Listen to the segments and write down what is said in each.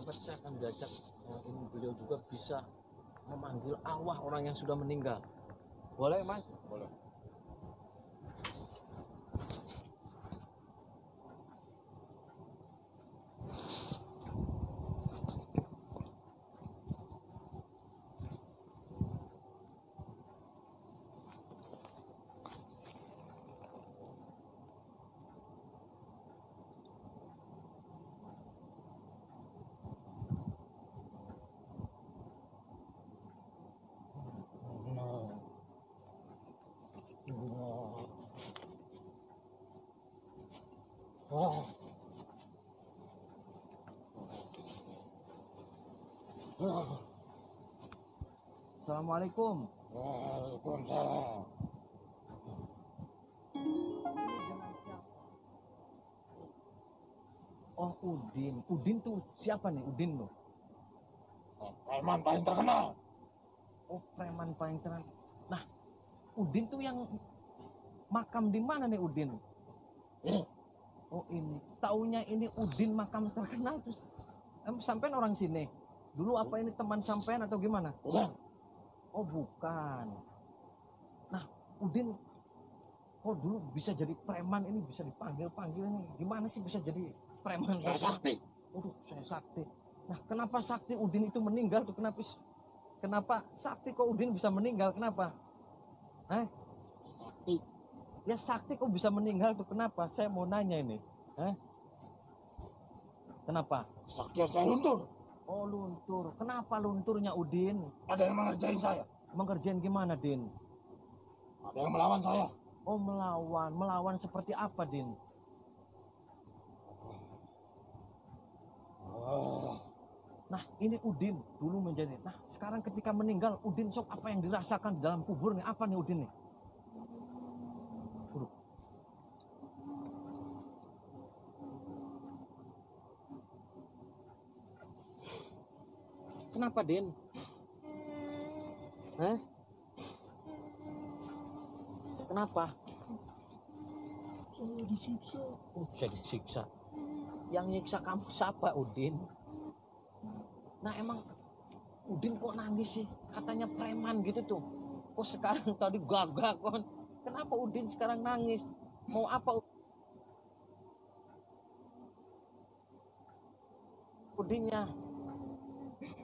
sahabat saya akan diajak ini beliau juga bisa memanggil arwah orang yang sudah meninggal. Boleh, Mas? Boleh. Assalamualaikum. Waalaikumsalam. Oh, Udin. Udin tuh siapa nih Udin lo? Preman paling terkenal. Oh, preman paling terkenal. Nah, Udin tuh yang makam di mana nih Udin? Oh, ini. Taunya ini Udin makam terkenal terus. Sampean orang sini. Dulu apa ini teman sampean atau gimana? Bukan. Oh, bukan. Nah, Udin kok dulu bisa jadi preman ini, bisa dipanggil-panggil nih. Gimana sih bisa jadi preman? Saya sakti. Waduh, saya sakti. Nah, kenapa sakti Udin itu meninggal tuh? Kenapa sakti kok Udin bisa meninggal? Kenapa? Sakti. Ya sakti kok bisa meninggal tuh? Kenapa? Saya mau nanya ini. Kenapa? Sakti saya luntur. Oh, luntur. Kenapa lunturnya Udin? Ada yang mengerjain saya. Mengerjain gimana, Din? Ada yang melawan saya. Oh, melawan. Melawan seperti apa, Din? Nah, ini Udin dulu menjadi. Nah, sekarang ketika meninggal, Udin sok apa yang dirasakan di dalam kubur nih? Apa nih Udin nih? Kenapa, Din? Kenapa? Saya disiksa. Oh, saya disiksa. Yang nyiksa kamu siapa, Udin? Nah, emang Udin kok nangis sih? Katanya preman gitu tuh. Kok sekarang tadi gagah kon? Kenapa Udin sekarang nangis? Mau apa Udinnya?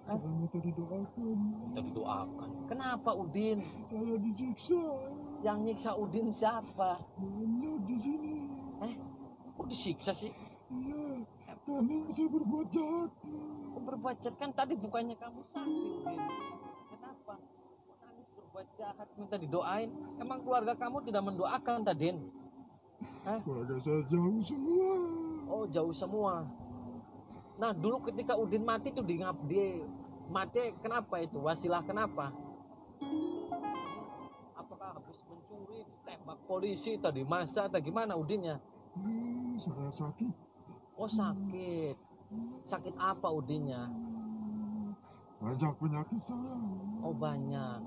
Saya minta didoakan. Minta didoakan. Kenapa Udin? Saya disiksa. Yang nyiksa Udin siapa? Banyak di sini. Kok disiksa sih? Iya, karena saya berbuat jahat. Kok berbuat jahat? Kan tadi bukannya kamu sakti, Udin. Kenapa? Kok nangis berbuat jahat minta didoain? Emang keluarga kamu tidak mendoakan, Tadin? Keluarga saya jauh semua. Oh, jauh semua. Nah, dulu ketika Udin mati tuh di mati kenapa itu? Wasilah kenapa? Apakah habis mencuri, tembak polisi tadi masa atau gimana Udinnya? Saya sakit. Oh, sakit. Sakit apa Udinnya? Banyak penyakit saya. Oh, banyak.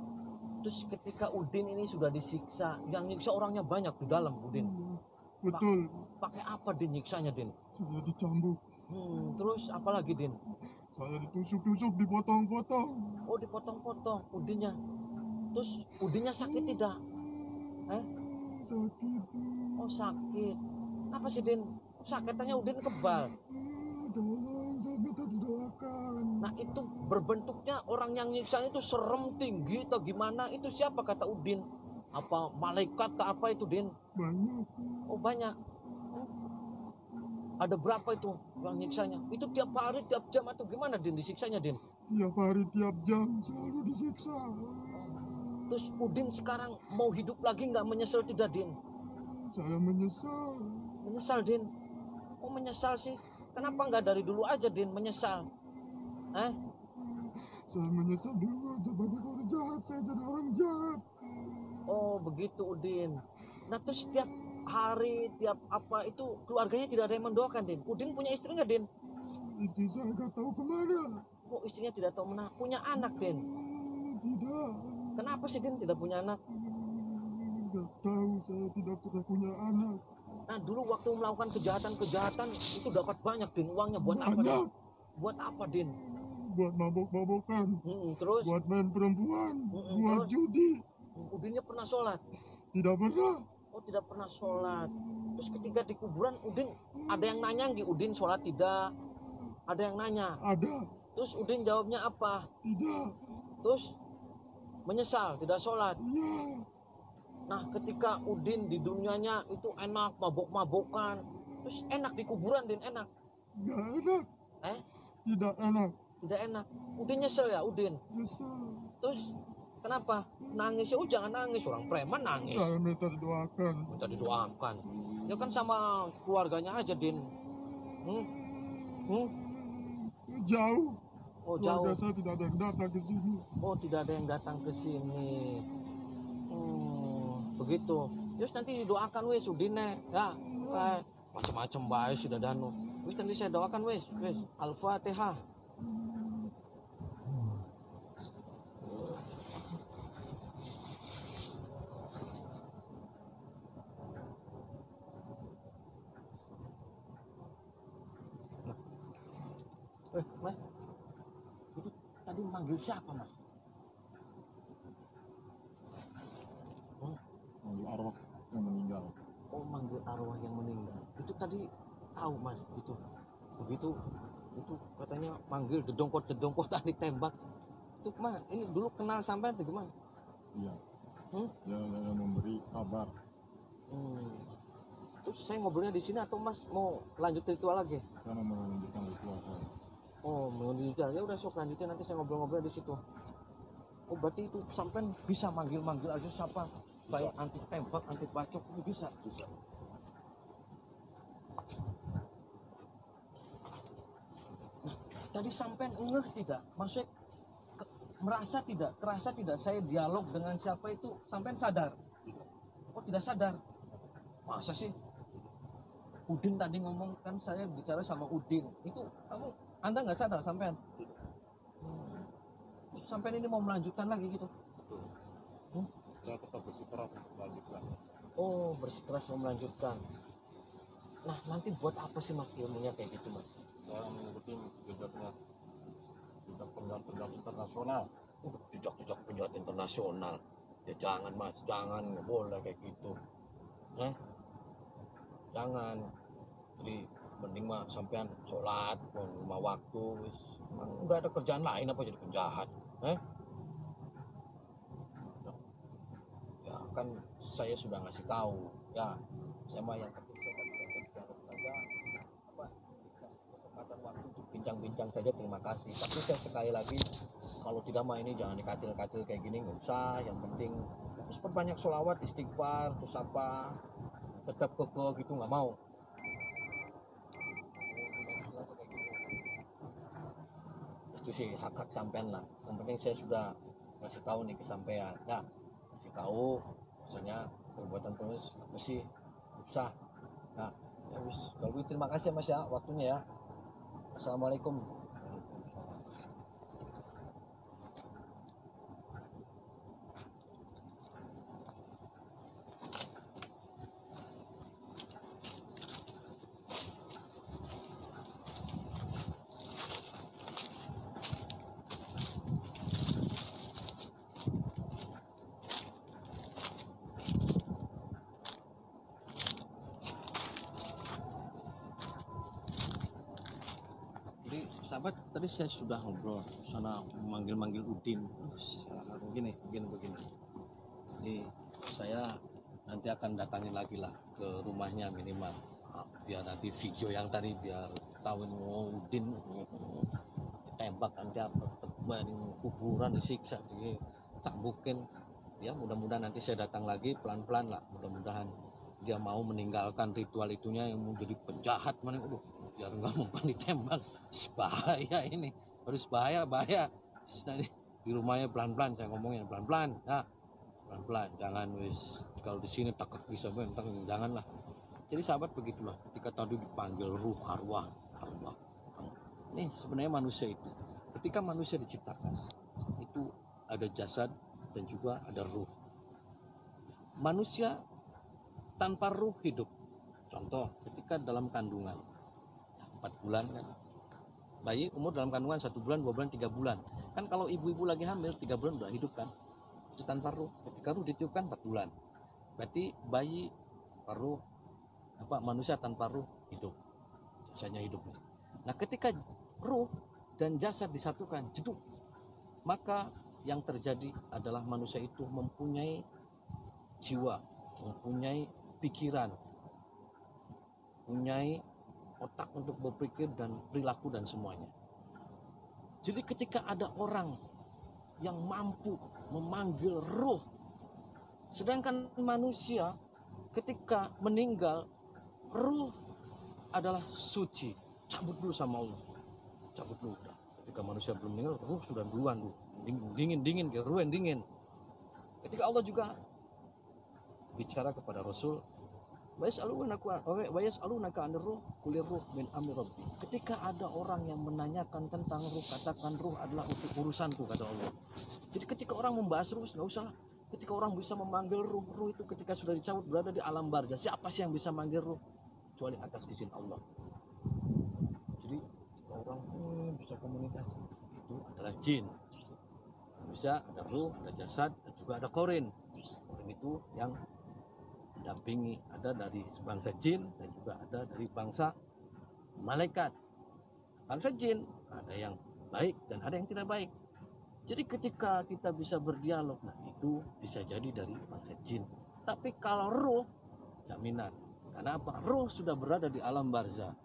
Terus ketika Udin ini sudah disiksa, yang nyiksa orangnya banyak di dalam Udin. Betul. Pakai apa Din nyiksanya, Din? Saya dicambuk. Terus apa lagi, Din? Saya ditusuk-tusuk, dipotong-potong. Oh, dipotong-potong Udinnya. Terus Udinnya sakit tidak? Sakit. Oh, sakit. Apa sih, Din? Sakitannya Udin kebal. Tolong, saya minta didoakan. Nah, itu berbentuknya orang yang nyiksa itu serem, tinggi atau gimana? Itu siapa kata Udin? Apa malaikat atau apa itu, Din? Banyak. Oh, banyak. Ada berapa itu yang nyiksanya? Itu tiap hari, tiap jam atau gimana, Din, disiksanya, Din? Tiap hari, tiap jam selalu disiksa. Terus Udin sekarang mau hidup lagi nggak, menyesal tidak, Din? Saya menyesal. Menyesal, Din? Oh, menyesal sih. Kenapa nggak dari dulu aja, Din, menyesal? Saya menyesal dulu aja, banyak orang jahat, saya jadi orang jahat. Oh, begitu, Udin. Nah, terus setiap hari, tiap apa itu keluarganya tidak ada yang mendoakan, Din? Udin punya istri nggak, Din? Itu saya nggak tahu kemana. Oh, istrinya tidak tahu mana. Punya anak, Din? Tidak. Kenapa sih, Din, tidak punya anak? Nggak tahu, saya tidak pernah punya anak. Nah, dulu waktu melakukan kejahatan-kejahatan itu dapat banyak, Din. Uangnya buat apa, Din? Buat apa, Din? Buat mabok-mabokan, Terus buat main perempuan, buat terus judi. Udinnya pernah sholat? Tidak pernah. Oh, tidak pernah sholat. Terus ketika di kuburan Udin ada yang nanya nggih Udin sholat tidak? Ada yang nanya. Ada. Terus Udin jawabnya apa? Tidak. Terus menyesal tidak sholat. Iya. Nah, ketika Udin di dunianya itu enak mabok-mabokan, terus enak di kuburan, Din, enak? Tidak enak. Tidak enak. Tidak enak. Udin nyesel ya, Udin? Nyesel. Terus kenapa? Nangis ya? Oh, jangan nangis, orang preman nangis. Saya minta didoakan. Minta didoakan. Ya kan sama keluarganya aja, Din. Jauh. Oh, Keluarga jauh. saya tidak ada yang datang ke sini. Oh, tidak ada yang datang ke sini. Begitu. Terus nanti didoakan wes Udine, ya. Macam-macam baik sudah danu. Wes nanti saya doakan wes. Al-Fatihah. Mas, itu tadi manggil siapa, Mas? Manggil arwah yang meninggal. Oh, manggil arwah yang meninggal. Itu tadi tahu, Mas, itu. Begitu itu katanya manggil dedongkot tadi tembak. Itu Mas, ini dulu kenal sampai atau gimana? Iya. Yang memberi kabar. Terus saya ngobrolnya di sini atau Mas mau lanjut ritual lagi? Karena melanjutkan ritual saya. Oh, melanjutkan. Ya udah sok lanjutin, nanti saya ngobrol-ngobrol di situ. Oh, berarti itu sampai bisa manggil-manggil aja siapa? Baik anti tembak, anti bacok itu bisa. Nah, tadi sampai ngeh tidak? Maksudnya merasa tidak, kerasa tidak saya dialog dengan siapa itu sampai sadar? Oh, tidak sadar. Masa sih? Udin tadi ngomong kan saya bicara sama Udin. Itu Anda nggak sadar sampean? Sampai ini mau melanjutkan lagi gitu? Saya tetap bersikeras melanjutkan. Oh, bersikeras mau melanjutkan. Nah, nanti buat apa sih Mas ilmunya kayak gitu, Mas? Saya mengikuti jejaknya, jejak penjahat internasional. Jejak penjahat internasional. Ya jangan Mas, jangan, nggak boleh kayak gitu. Jangan. Jadi mending mah sampean sholat, lima waktu, nggak ada kerjaan lain apa jadi penjahat? Ya kan saya sudah ngasih tahu, ya saya mah yang penting saya dialog saja, apa dikasih kesempatan waktu untuk bincang-bincang saja, terima kasih. Tapi saya sekali lagi kalau tidak mah ini jangan dikatil-katil kayak gini, nggak usah. Yang penting terus perbanyak sholawat, istighfar, terus apa tetap kekeh gitu, nggak mau. Itu sih hak-hak sampean lah. Yang penting saya sudah ngasih tahu nih ke sampean, ya kasih tahu maksudnya perbuatan terus apa sih susah. Nah, ya wis, kalau gitu terima kasih Mas ya waktunya ya. Assalamualaikum. Sahabat, tadi saya sudah ngobrol sana manggil Udin. Begini. Jadi saya nanti akan datangin lagi lah ke rumahnya minimal. Biar nanti video yang tadi biar tahu Udin tembak nanti apa kuburan disiksa dicambukin. Ya mudah-mudahan nanti saya datang lagi pelan-pelan lah. Mudah-mudahan dia mau meninggalkan ritual itunya yang menjadi penjahat mana. Biar nggak mempan ditembak, bahaya ini, harus bahaya. Nanti di rumahnya pelan-pelan, saya ngomongin pelan-pelan, nah pelan-pelan, jangan wis kalau di sini takut bisa bentak, janganlah. Jadi sahabat begitulah, ketika tadi dipanggil ruh, arwah, ini sebenarnya manusia itu, ketika manusia diciptakan itu ada jasad dan juga ada ruh. Manusia tanpa ruh hidup, contoh ketika dalam kandungan 4 bulan kan bayi umur dalam kandungan 1 bulan, 2 bulan, 3 bulan. Kan kalau ibu-ibu lagi hamil 3 bulan udah hidup kan, itu tanpa ruh. Ketika ruh ditiupkan 4 bulan, berarti bayi ruh manusia tanpa ruh hidup, jasanya hidup. Nah ketika ruh dan jasad disatukan, jeduk, maka yang terjadi adalah manusia itu mempunyai jiwa, mempunyai pikiran, mempunyai otak untuk berpikir dan perilaku dan semuanya. Jadi ketika ada orang yang mampu memanggil ruh, sedangkan manusia ketika meninggal, ruh adalah suci, cabut dulu sama Allah, cabut dulu. Ketika manusia belum meninggal, ruh sudah duluan tuh, dingin, ruh yang dingin. Ketika Allah juga bicara kepada Rasul, Wayas'alunaka 'anir ruh qulir ruh min amri rabbi. Ketika ada orang yang menanyakan tentang ruh, katakan ruh adalah untuk urusanku, kata Allah. Jadi ketika orang membahas ruh, nggak usah. Ketika orang bisa memanggil ruh itu ketika sudah dicabut berada di alam barzah. Siapa sih yang bisa manggil ruh kecuali atas izin Allah? Jadi orang bisa komunikasi itu adalah jin. Bisa ada ruh, ada jasad, dan juga ada korin. Korin itu yang dampingi, ada dari bangsa jin dan juga ada dari bangsa malaikat. Bangsa jin ada yang baik dan ada yang tidak baik. Jadi ketika kita bisa berdialog, nah itu bisa jadi dari bangsa jin. Tapi kalau ruh, jaminan. Karena apa? Ruh sudah berada di alam barzah.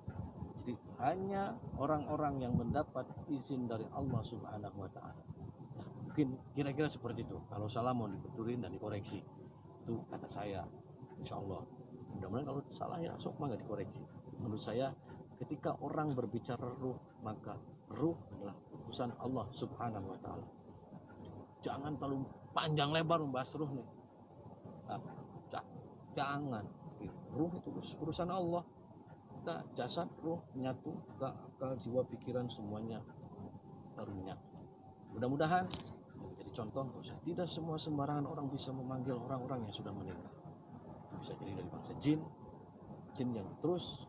Jadi hanya orang-orang yang mendapat izin dari Allah Subhanahu wa Ta'ala. Nah, mungkin kira-kira seperti itu. Kalau salah mau dibetulin dan dikoreksi. Itu kata saya. Insya Allah, mudah-mudahan kalau salah ya sok mah nggak dikoreksi. Menurut saya ketika orang berbicara ruh, maka ruh adalah urusan Allah Subhanahu wa Ta'ala. Jangan terlalu panjang lebar membahas ruh nih. Jangan. Ruh itu urusan Allah. Kita jasad, ruh menyatu, kita akal, jiwa, pikiran semuanya karunia. Mudah-mudahan jadi contoh, tidak semua sembarangan orang bisa memanggil orang-orang yang sudah meninggal. Bisa jadi dari bangsa jin yang terus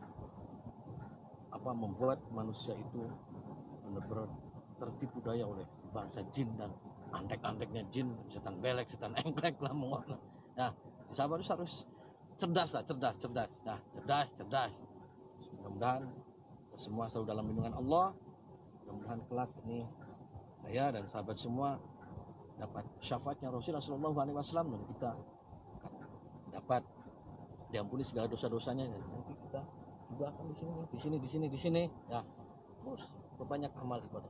membuat manusia itu benar-benar tertipu daya oleh bangsa jin dan antek-anteknya jin, setan belek, setan engklek lah mengorban. Nah, sahabat harus cerdas. Mudah-mudahan semua selalu dalam lindungan Allah. Mudah-mudahan kelak ini saya dan sahabat semua dapat syafaatnya Rasulullah SAW dan kita dapat diampuni segala dosa-dosanya, dan nanti kita juga akan di sini ya, terus berbanyak amal ibadah.